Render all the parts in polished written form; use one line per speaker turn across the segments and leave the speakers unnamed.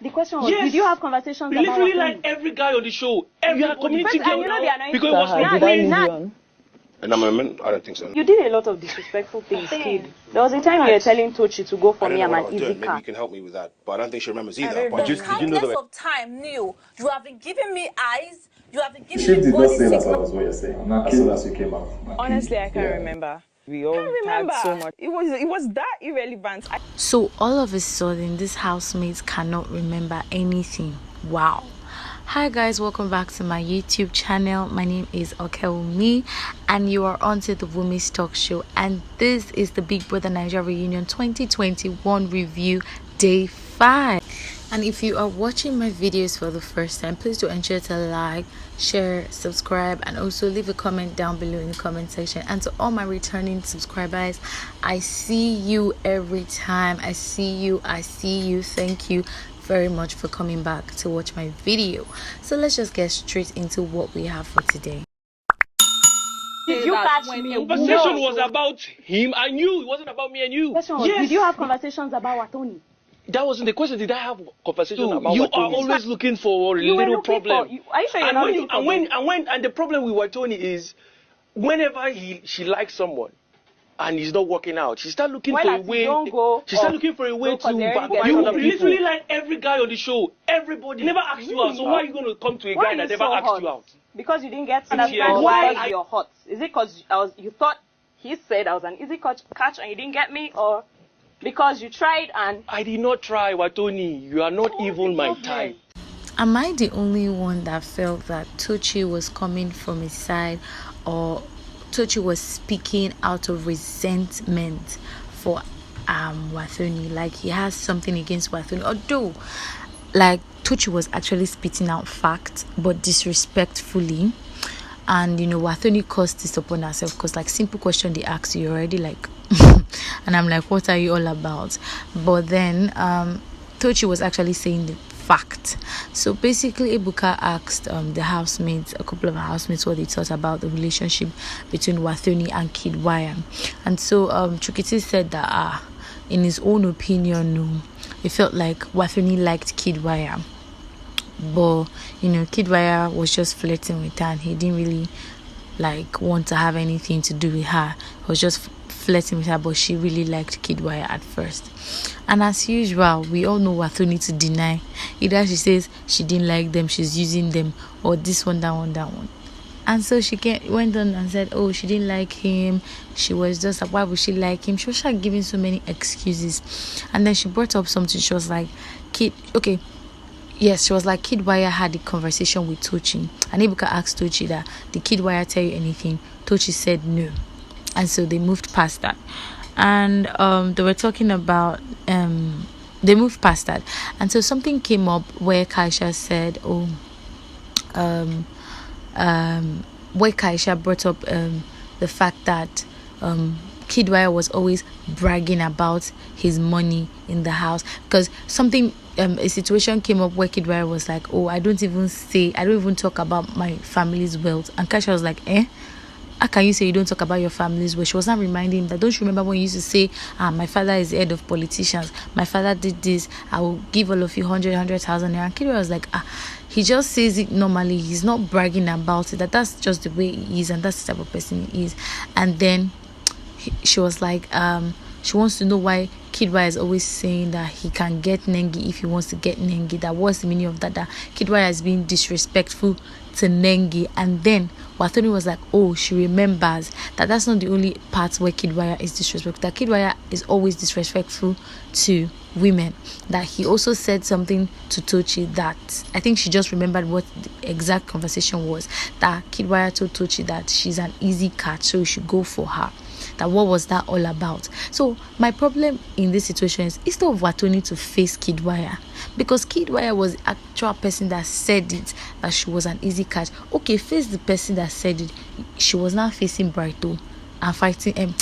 The question was, did you have conversations about
literally like every guy on the show, every community girl, because it was
And I'm I don't think so.
You did a lot of disrespectful things, Kid. There was a time you were telling Tochi to go for me. I'm an easy car.
Maybe you can help me with that, but I don't think she remembers either.
But countless of time, Neil, you have been giving me eyes. You have been giving
She
me
did not
body
say that
signals.
was what you're saying. As soon as you came out.
Honestly, I can't remember. We all had so much. It was that irrelevant.
So all of a sudden, these housemates cannot remember anything. Wow. Hi guys, welcome back to my YouTube channel. My name is Bbnaija and you are on to the Women's Talk Show, and this is the Big Brother Nigeria Reunion 2021 review day 5. And if you are watching my videos for the first time, please do ensure to like, share, subscribe, and also leave a comment down below in the comment section. And to all my returning subscribers, I see you every time. I see you. Thank you very much for coming back to watch my video. So let's just get straight into what we have for today.
Did you catch me?
The conversation was about him and you. It wasn't about me and you.
Did you have conversations about Wathoni?
That wasn't the question. Did I have conversation about you? Are always looking for a little problem.
Are you sure you're not looking for
and the problem with Wathoni is whenever she likes someone and he's not working out, she start looking for a way. She start looking for a way to back you other people. Literally like every guy on the show, everybody never asked you out. So why are you going to come to a guy that never asked you out?
Because you didn't get to understand why you're hot. Is it because you thought he said I was an easy catch and you didn't get me, or because you tried and
I did not try, Wathoni. You are not even my type.
Am I the only one that felt that Tochi was coming from his side, or Tochi was speaking out of resentment for Wathoni? Like he has something against Wathoni, although like Tochi was actually spitting out facts but disrespectfully. And you know, Wathoni caused this upon herself because like simple question they asked you already like and I'm like, what are you all about? But then Tochi was actually saying the fact. So basically Ebuka asked the housemates, a couple of housemates, what they thought about the relationship between Wathoni and Kiddwaya. And so Chukiti said that in his own opinion, no, he felt like Wathoni liked Kiddwaya, but you know, Kiddwaya was just flirting with her and he didn't really like want to have anything to do with her. He was just flirting with her, but she really liked Kiddwaya at first. And as usual, we all know Wathoni to deny. Either she says she didn't like them, she's using them, or this one, that one, that one. And so she went on and said, oh, she didn't like him. She was just like, why would she like him? She was like giving so many excuses. And then she brought up something. She was like, yes, she was like, Kiddwaya had a conversation with Tochi. And Ebuka asked Tochi that, did Kiddwaya tell you anything? Tochi said no. And so they moved past that. And they were talking about, they moved past that. And so something came up where Kaisha said, where Kaisha brought up the fact that Kiddwaya was always bragging about his money in the house, because something a situation came up where Kiddwaya was like, oh, I don't even talk about my family's wealth. And Kaisha was like, how can you say you don't talk about your family's wealth? She was not reminding him that, don't you remember when you used to say, my father is the head of politicians, my father did this, I will give all of you 100,000 naira. And Kiddwaya was like, he just says it normally, he's not bragging about it, that's just the way he is and that's the type of person he is. And then she was like, she wants to know why Kiddwaya is always saying that he can get Nengi if he wants to get Nengi. That was the meaning of that Kiddwaya is being disrespectful to Nengi. And then Wathoni was like, oh, she remembers that's not the only part where Kiddwaya is disrespectful. That Kiddwaya is always disrespectful to women. That he also said something to Tochi that I think she just remembered what the exact conversation was. That Kiddwaya told Tochi that she's an easy catch, so you should go for her. That what was that all about? So my problem in this situation is instead of Wathoni to face Kiddwaya, because Kiddwaya was the actual person that said it, that she was an easy catch. Okay, face the person that said it. She was not facing Brighto. and fighting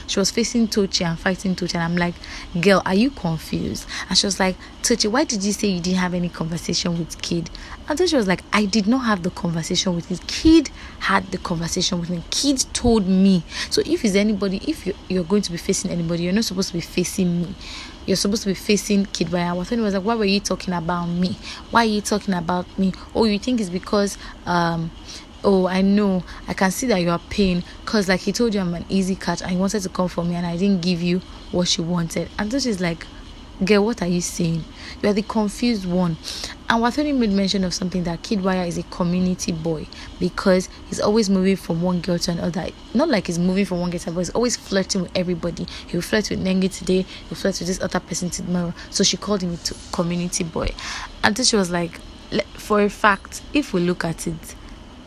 she was facing Tochi and fighting Tochi, and I'm like, girl, are you confused? And she was like, Tochi, why did you say you didn't have any conversation with Kidd? And Tochi was like, I did not have the conversation with Kidd. Kidd had the conversation with me. Kidd told me. So if you're going to be facing anybody, you're not supposed to be facing me. You're supposed to be facing Kiddwaya. Wathoni was like, why were you talking about me? Why are you talking about me? Oh, you think it's because oh, I know, I can see that you are paying, because like he told you I'm an easy catch and he wanted to come for me and I didn't give you what you wanted. And then she's like, girl, what are you saying? You are the confused one. And Wathoni made mention of something, that Kiddwaya is a community boy, because he's always moving from one girl to another. Not like he's moving from one girl to another, but he's always flirting with everybody. He'll flirt with Nengi today, he'll flirt with this other person tomorrow. So she called him a community boy. And then she was like, for a fact, if we look at it,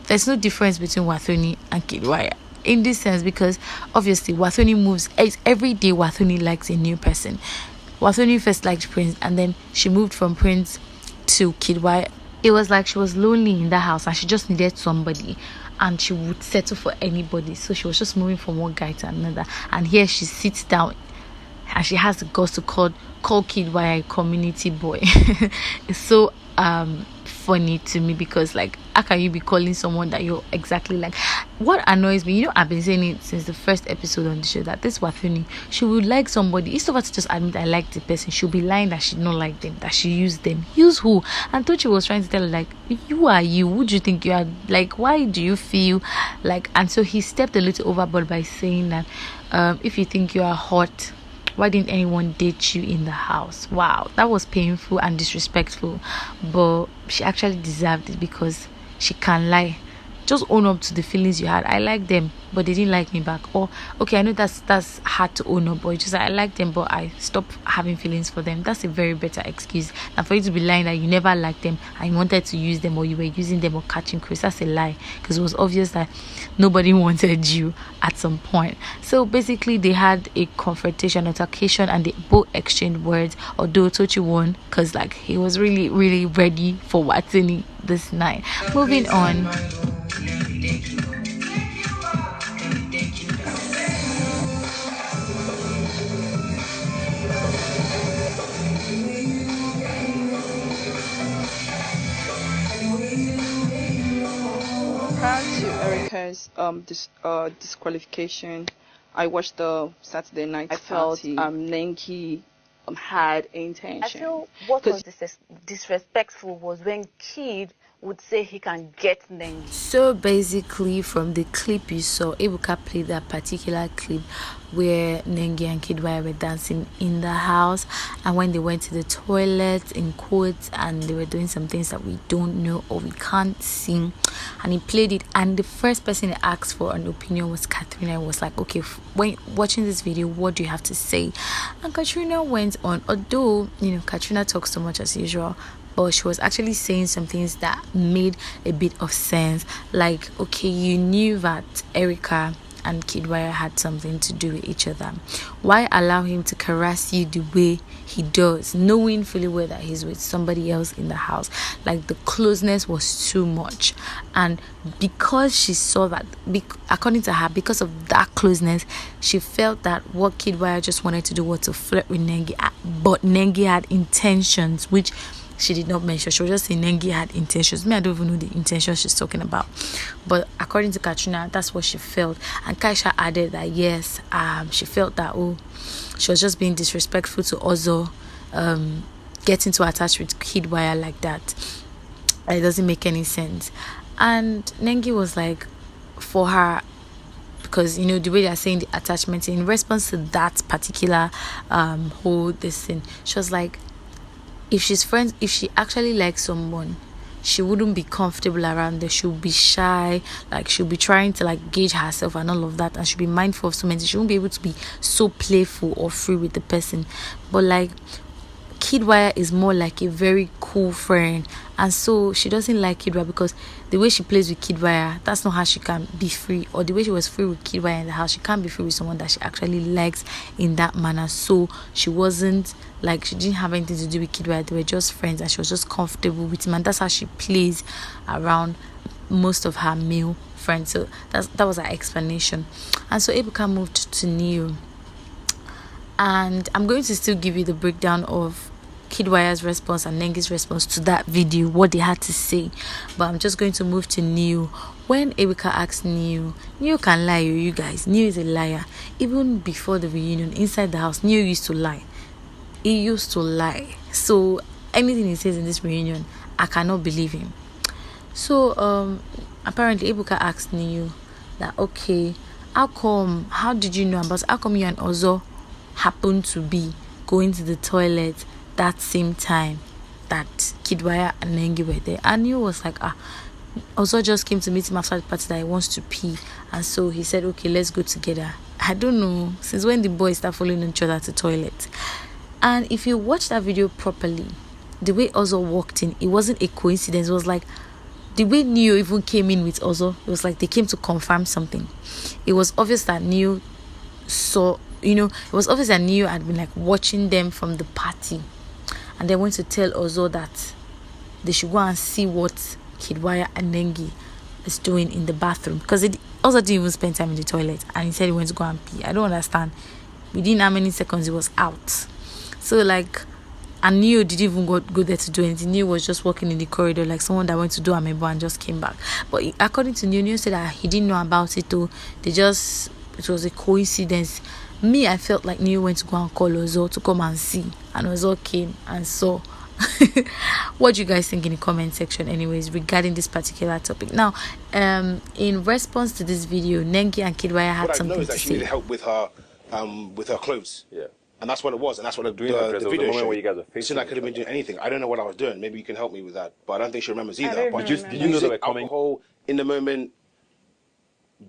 there's no difference between Wathoni and Kiddwaya in this sense, because obviously Wathoni moves every day. Wathoni likes a new person. Wathoni first liked Prince, and then she moved from Prince to Kiddwaya. It was like she was lonely in the house and she just needed somebody, and she would settle for anybody. So she was just moving from one guy to another, and here she sits down and she has the guts to call Kiddwaya a community boy. It's so funny to me, because like, how can you be calling someone that you're exactly like? What annoys me, I've been saying it since the first episode on the show, that this Wathoni, she would like somebody, instead of her to just admit I like the person, she'll be lying that she don't like them, that she used them. Use who? And Tochi was trying to tell her, like, you are you, who do you think you are, like, why do you feel like? And so he stepped a little overboard by saying that if you think you are hot, why didn't anyone date you in the house? Wow, that was painful and disrespectful, but she actually deserved it, because she can lie. Just own up to the feelings you had. I like them, but they didn't like me back. Or okay, I know that's hard to own up, but it's just I like them, but I stopped having feelings for them. That's a very better excuse than for you to be lying that you never liked them and you wanted to use them, or you were using them or catching cruise. That's a lie, because it was obvious that nobody wanted you at some point. So basically, they had a confrontation, altercation, and they both exchanged words. Although Tochi won, because like he was really, really ready for Wathoni this night. Moving on.
Prior to Erica's disqualification, I watched the Saturday night. I felt Nengi had intention.
I feel what was disrespectful was when Kidd would say he can get Nengi.
So basically, from the clip you saw, Ebuka played that particular clip where Nengi and Kiddwaya were dancing in the house, and when they went to the toilet, in quotes, and they were doing some things that we don't know or we can't see, and he played it, and the first person he asked for an opinion was Katrina. Was like, okay, when watching this video, what do you have to say? And Katrina went on, although Katrina talks so much as usual, but she was actually saying some things that made a bit of sense. Like, okay, you knew that Erica and Kiddwaya had something to do with each other. Why allow him to caress you the way he does, knowing fully well that he's with somebody else in the house? Like, the closeness was too much. And because she saw that, according to her, because of that closeness, she felt that what Kiddwaya just wanted to do was to flirt with Nengi, but Nengi had intentions, which she did not mention. She was just saying Nengi had intentions. I don't even know the intentions she's talking about, but according to Katrina, that's what she felt. And Kaisha added that yes, she felt that she was just being disrespectful to Ozo, getting to attach with Kiddwaya like that. It doesn't make any sense. And Nengi was like, for her, because the way they're saying the attachment, in response to that particular whole this thing, she was like, if she actually likes someone, she wouldn't be comfortable around them. She'll be shy, like she'll be trying to like gauge herself and all of that, and she'll be mindful of so many. She won't be able to be so playful or free with the person. But like Kiddwaya is more like a very cool friend, and so she doesn't like Kiddwaya because the way she plays with Kiddwaya, that's not how she can be free, or the way she was free with Kiddwaya in the house, she can't be free with someone that she actually likes in that manner. So she wasn't like, she didn't have anything to do with Kiddwaya, they were just friends and she was just comfortable with him, and that's how she plays around most of her male friends. So that was her explanation. And so Ebuka moved to Neo, and I'm going to still give you the breakdown of Kiddwaya's response and Nengi's response to that video, what they had to say, but I'm just going to move to Neo. When Ebuka asked Neo can lie, you guys. Neo is a liar. Even before the reunion, inside the house, Neo used to lie. He used to lie. So anything he says in this reunion, I cannot believe him. So apparently Ebuka asked Neo that, okay, how did you know about, how come you and Ozo happened to be going to the toilet that same time that Kiddwaya and Nengi were there? And Neo was like, Ozo just came to meet him after the party that he wants to pee, and so he said, okay, let's go together. I don't know since when the boys start following each other to the toilet. And if you watch that video properly, the way Ozo walked in, it wasn't a coincidence. It was like the way Neo even came in with Ozo, it was like they came to confirm something. It was obvious that Neo saw, it was obvious that Neo had been like watching them from the party, and they went to tell Ozo that they should go and see what Kiddwaya and Nengi is doing in the bathroom, because Ozo didn't even spend time in the toilet, and he said he went to go and pee. I don't understand. Within how many seconds he was out. So like, and Neo didn't even go there to do anything. Neo was just walking in the corridor like someone that went to do amebo and just came back. But according to Neo said that he didn't know about it though. It was a coincidence. Me, I felt like Neo went to go and call Ozo to come and see, and Ozo came and saw. What do you guys think in the comment section anyways regarding this particular topic? Now in response to this video, Nengi and Kiddwaya had something to say.
She needed help with her clothes. Yeah. And that's what it was, and that's what the video showed. Where you guys were facing. I could have been doing anything. I don't know what I was doing. Maybe you can help me with that. But I don't think she remembers either. But did you know they were coming? Alcohol in the moment,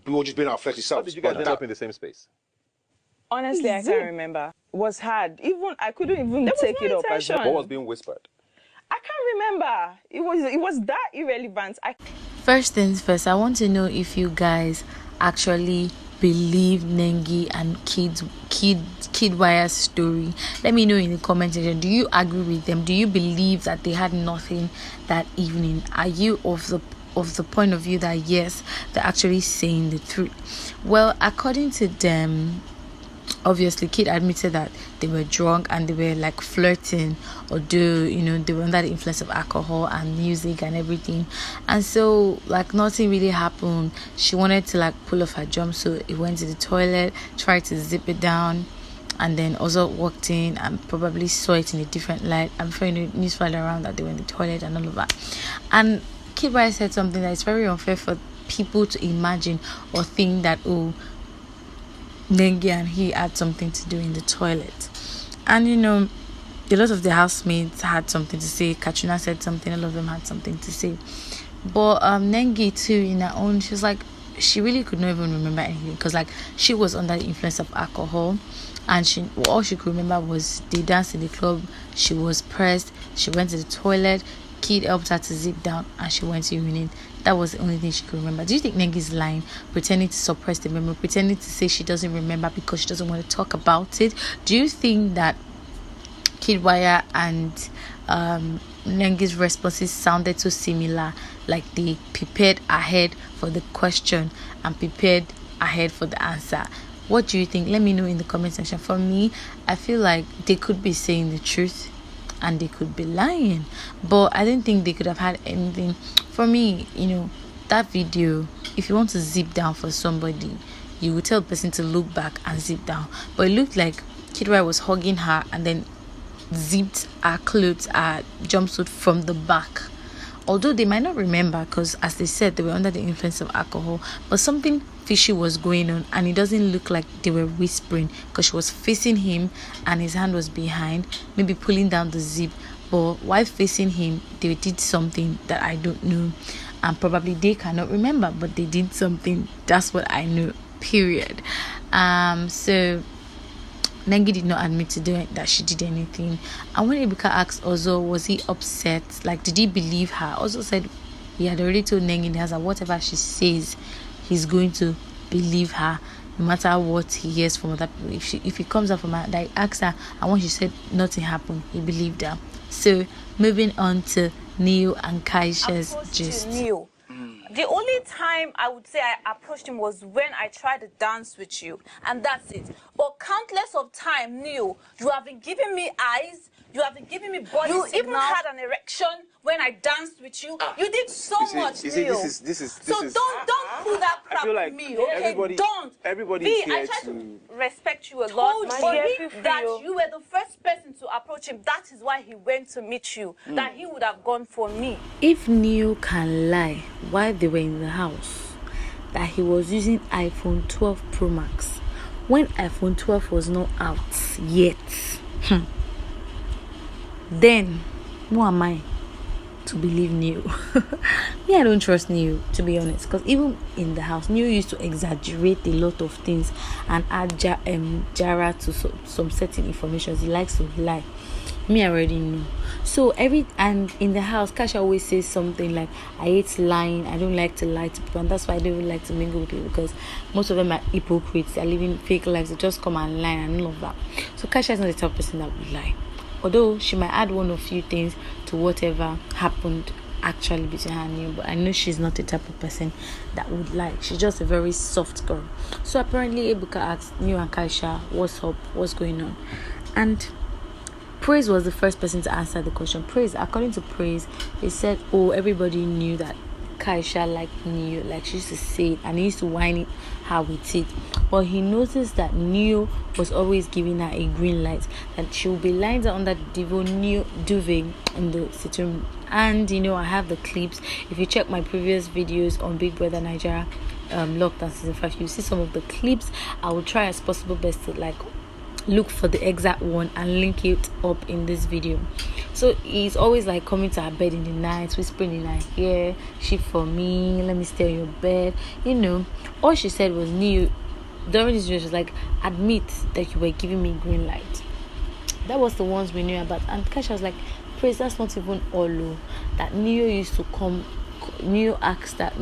we were just being our fleshy selves.
How did you guys end up in the same space?
Honestly, I can't remember. It was hard. I couldn't even take it up.
What was being whispered?
I can't remember. It was that irrelevant.
First things first, I want to know if you guys actually believe Nengi and Kiddwaya's story. Let me know in the comment section. Do you agree with them? Do you believe that they had nothing that evening? Are you of the point of view that yes, they're actually saying the truth? Well, according to them, obviously Kidd admitted that they were drunk and they were like flirting, although they were under the influence of alcohol and music and everything, and so like nothing really happened. She wanted to like pull off her jumpsuit. He went to the toilet, tried to zip it down, and then also walked in and probably saw it in a different light, and before news flying around that they were in the toilet and all of that. And Kiddwaya said something that is very unfair for people to imagine or think that Nengi and he had something to do in the toilet. And a lot of the housemates had something to say. Katrina said something. All of them had something to say. But Nengi too, in her own, she was like, she really could not even remember anything, because like she was under the influence of alcohol, and all she could remember was they danced in the club. She was pressed. She went to the toilet. Kidd helped her to zip down, and she went to urinate. That was the only thing she could remember. Do you think Nengi's lying, pretending to suppress the memory, pretending to say she doesn't remember because she doesn't want to talk about it? Do you think that Kiddwaya and Nengi's responses sounded so similar, like they prepared ahead for the question and prepared ahead for the answer? What do you think? Let me know in the comment section. For me, I feel like they could be saying the truth and they could be lying, but I didn't think they could have had anything. For me, that video, if you want to zip down for somebody, you would tell the person to look back and zip down, but it looked like Kiddwaya was hugging her and then zipped her clothes, her jumpsuit from the back. Although they might not remember, because as they said, they were under the influence of alcohol, but something fishy was going on, and it doesn't look like they were whispering, because she was facing him and his hand was behind, maybe pulling down the zip. But while facing him, they did something that I don't know, and probably they cannot remember, but they did something. That's what I know, period. So Nengi did not admit to doing that she did anything. And when Ebuka asked Ozo, was he upset? Like, did he believe her? Ozo said he had already told Nengi that whatever she says, he's going to believe her, no matter what he hears from other people. If he comes up from her, that he asked her, and when she said nothing happened, he believed her. So, moving on to Neo and Kaisha's gist.
The only time I would say I approached him was when I tried to dance with you, and that's it. But countless of time, Neo, you have been giving me eyes, you have been giving me body signal. You even had an erection when I danced with you. You did so much, Neo. This is don't pull that crap like with me, okay? Everybody I try to respect you a lot. That you were the first person to approach him. That is why he went to meet you. That he would have gone for me.
If Neo can lie while they were in the house, that he was using iPhone 12 Pro Max when iPhone 12 was not out yet, then who am I to believe Neo? Me, I don't trust Neo, to be honest, because even in the house, Neo used to exaggerate a lot of things and add Jara to some certain information. He likes to lie. Me, I already know. So and in the house, Kaisha always says something like, I hate lying, I don't like to lie to people, and that's why I don't even like to mingle with people, because most of them are hypocrites. They're living fake lives. They just come and lie and all of that. So Kaisha is not the type of person that would lie, although she might add one or few things to whatever happened actually between her and Neo, but I know she's not the type of person that would lie. She's just a very soft girl. So apparently Ebuka asked Neo and Kaisha, what's up, what's going on? And Praise was the first person to answer the question. According to Praise, he said, everybody knew that Kaisha liked Neo, like she used to say it, and he used to whine her with it. But he noticed that Neo was always giving her a green light, that she would be lying down under the duvet in the sitting room. And I have the clips. If you check my previous videos on Big Brother Nigeria Lockdown Season 5, you see some of the clips. I will try as possible best to look for the exact one and link it up in this video. So he's always coming to her bed in the night, whispering in her ear, "Shit for me, let me stay on your bed." All she said was, Neo, during this video, she was like, admit that you were giving me green light. That was the ones we knew about. And Kaisha was like, Praise, that's not even all. That Neo used to come. Neo asked that.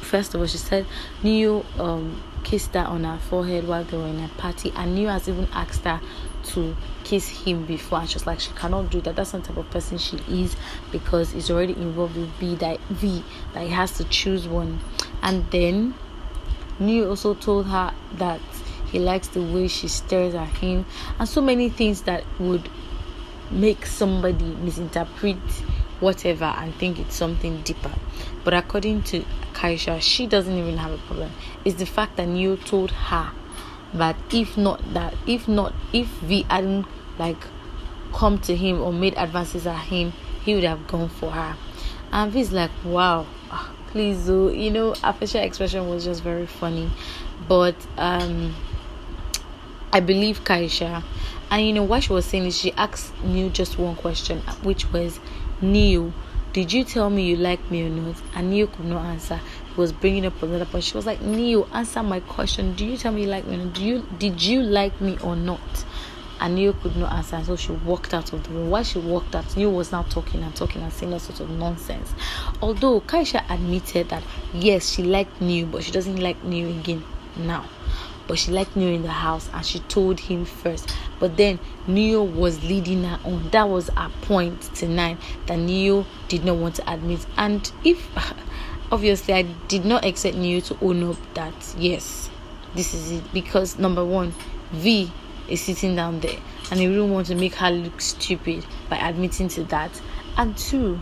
First of all, she said Neo kissed her on her forehead while they were in a party, and Neo has even asked her to kiss him before, and she was like, she cannot do that. That's not the type of person she is, because he's already involved with V, that he has to choose one. And then Neo also told her that he likes the way she stares at him, and so many things that would make somebody misinterpret whatever and think it's something deeper. But according to Kaisha, she doesn't even have a problem. It's the fact that Neo told her that if V hadn't come to him or made advances at him, he would have gone for her. And V's like, wow, please do. Her facial expression was just very funny. But I believe Kaisha. And what she was saying is, she asked Neo just one question, which was, Neo, did you tell me you like me or not? And Neo could not answer. He was bringing up another point. She was like, Neo, answer my question. Do you tell me you like me or not? Did you like me or not? And Neo could not answer, and so she walked out of the room. While she walked out, Neo was now talking and saying all sorts of nonsense. Although Kaisha admitted that yes, she liked Neo, but she doesn't like Neo again now. But she liked Neo in the house, and she told him first. But then Neo was leading her on. That was her point tonight, that Neo did not want to admit. And obviously I did not expect Neo to own up that yes, this is it, because number one, V is sitting down there, and he really wants to make her look stupid by admitting to that. And two,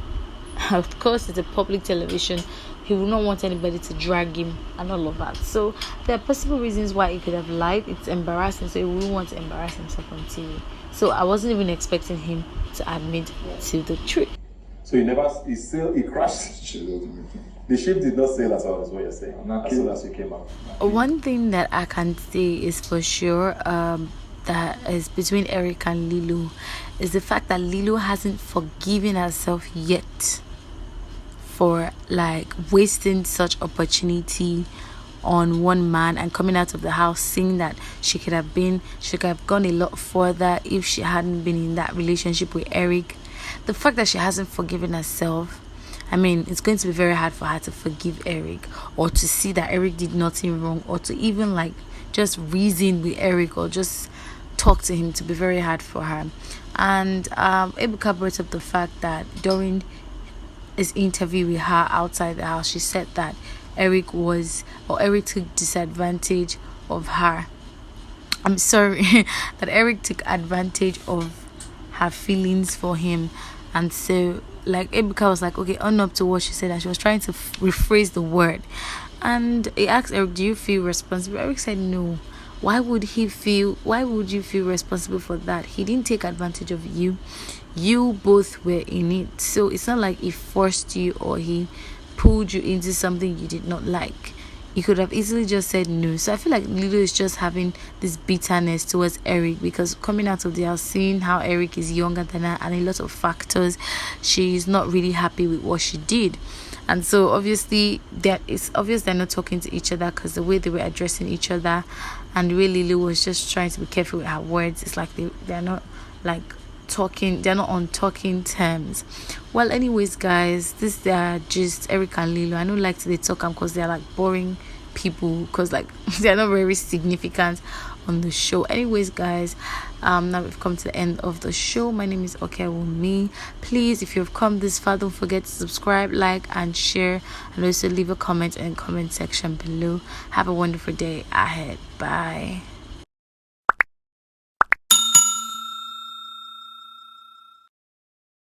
of course, it's a public television. He would not want anybody to drag him and all of that. So there are possible reasons why he could have lied. It's embarrassing, so he wouldn't want to embarrass himself on TV. So I wasn't even expecting him to admit to the truth.
So he crashed. The ship did not sail as well, as what you're saying. As soon as you came out.
One thing that I can say is for sure, that is between Eric and Lilo, is the fact that Lilo hasn't forgiven herself yet for wasting such opportunity on one man and coming out of the house saying that she could have gone a lot further if she hadn't been in that relationship with Eric. The fact that she hasn't forgiven herself, I mean, it's going to be very hard for her to forgive Eric, or to see that Eric did nothing wrong, or to even like just reason with Eric or just talk to him, to be very hard for her. And Ebuka brought up the fact that during his interview with her outside the house, she said that Eric took disadvantage of her. I'm sorry, that Eric took advantage of her feelings for him. And so like Ebuka was like, okay, on up to what she said, and she was trying to rephrase the word. And he asked Eric, do you feel responsible? Eric said no. Why would you feel responsible for that? He didn't take advantage of you. You both were in it. So it's not like he forced you or he pulled you into something you did not like. You could have easily just said no. So I feel like Lilo is just having this bitterness towards Eric, because coming out of the house, seeing how Eric is younger than her and a lot of factors, she's not really happy with what she did. And so obviously it's obvious they're not talking to each other, because the way they were addressing each other, and really Lilo was just trying to be careful with her words. It's like they're not like talking, they're not on talking terms. Well, anyways guys, this are just Eric and Lilo. I don't like to talk them because they're like boring people, because like they're not very significant on the show. Anyways guys, now we've come to the end of the show. My name is Okewumi. Please, if you've come this far, don't forget to subscribe, like and share, and also leave a comment in the comment section below. Have a wonderful day ahead. Bye.